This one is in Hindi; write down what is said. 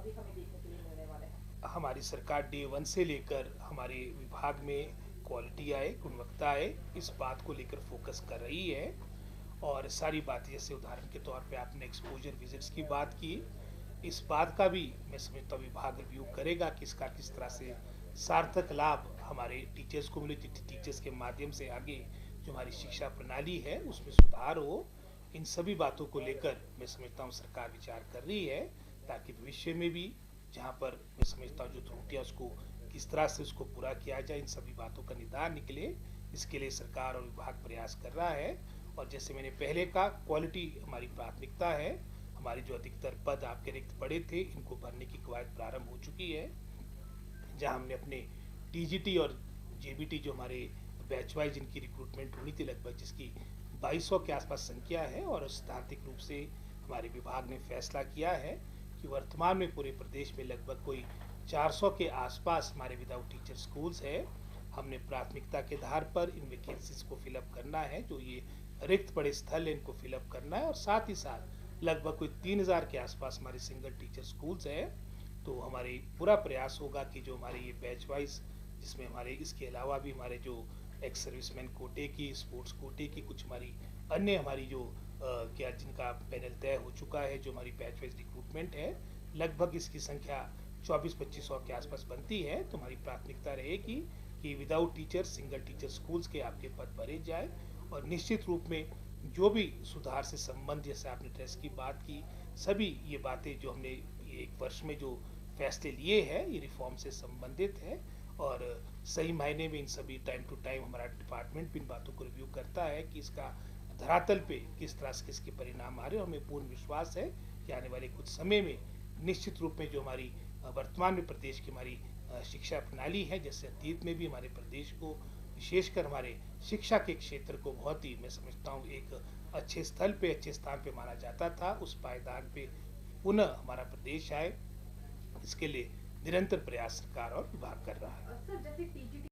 अभी हमें देखने के लिए मिलने वाले हैं? हमारी सरकार डे वन से लेकर हमारे विभाग में क्वालिटी आए, गुणवत्ता आए, इस बात को लेकर फोकस कर रही है। और सारी बातें, जैसे उदाहरण के तौर पे आपने एक्सपोजर विजिट्स की बात की, इस बात का भी मैं समझता हूँ विभाग रिव्यू करेगा कि इसका किस तरह से सार्थक लाभ हमारे टीचर्स को मिले, टीचर्स के माध्यम से आगे जो हमारी शिक्षा प्रणाली है उसमें सुधार हो। इन सभी बातों को लेकर मैं समझता हूँ सरकार विचार कर रही है, ताकि भविष्य में भी जहाँ पर मैं समझता हूँ जो त्रुटियाँ उसको किस तरह से उसको पूरा किया जाए, इन सभी बातों का निदान निकले, इसके लिए सरकार और विभाग प्रयास कर रहा है। और जैसे मैंने पहले कहा, क्वालिटी हमारी प्राथमिकता है। हमारी जो अधिकतर पद आपके रिक्त पड़े थे, इनको भरने की कवायद प्रारंभ हो चुकी है, जहां हमने अपने टीजीटी और जेबीटी जो हमारे बैच वाइज इनकी रिक्रूटमेंट होनी थी, लगभग जिसकी 2200 के आसपास संख्या है। और सैद्धांतिक रूप से हमारे विभाग ने फैसला किया है कि वर्तमान में पूरे प्रदेश में लगभग कोई 400 के आसपास हमारे विदाउट टीचर स्कूल्स है। हमने प्राथमिकता के आधार पर इन वैकेंसीज को फिलअप करना है, जो ये रिक्त पड़े स्थल है इनको फिलअप करना है। और साथ ही साथ लगभग कोई 3000 के आसपास हमारे सिंगल टीचर स्कूल्स है। तो हमारे पूरा प्रयास होगा कि जो हमारे ये बैच वाइज, जिसमें हमारे इसके अलावा भी हमारे जो एक्स सर्विसमैन कोटे की, स्पोर्ट्स कोटे की, कुछ हमारी अन्य हमारी जो क्या जिनका पैनल तय हो चुका है, जो हमारी बैच वाइज रिक्रूटमेंट है, लगभग इसकी संख्या 24-2500 के आसपास बनती है। तो हमारी प्राथमिकता रहेगी कि without teacher single teacher schools के आपके पद भरे जाए। और निश्चित रूप में जो भी सुधार से संबंध, जैसे आपने ड्रेस की बात की, सभी ये बातें जो हमने ये एक वर्ष में जो फैसले लिए हैं, ये रिफॉर्म से संबंधित है। और सही मायने में इन सभी टाइम टू टाइम हमारा डिपार्टमेंट भी इन बातों को रिव्यू करता है कि इसका धरातल पे किस तरह से किसके परिणाम आ रहे हैं। हमें पूर्ण विश्वास है कि आने वाले कुछ समय में निश्चित रूप में जो हमारी वर्तमान में प्रदेश की हमारी शिक्षा प्रणाली है, जैसे अतीत में भी हमारे प्रदेश को, विशेषकर हमारे शिक्षा के क्षेत्र को बहुत ही मैं समझता हूँ एक अच्छे स्थल पे, अच्छे स्थान पे माना जाता था, उस पायदान पे पुनः हमारा प्रदेश आए, इसके लिए निरंतर प्रयास सरकार और विभाग कर रहा है। सर, जैसे टीजीटी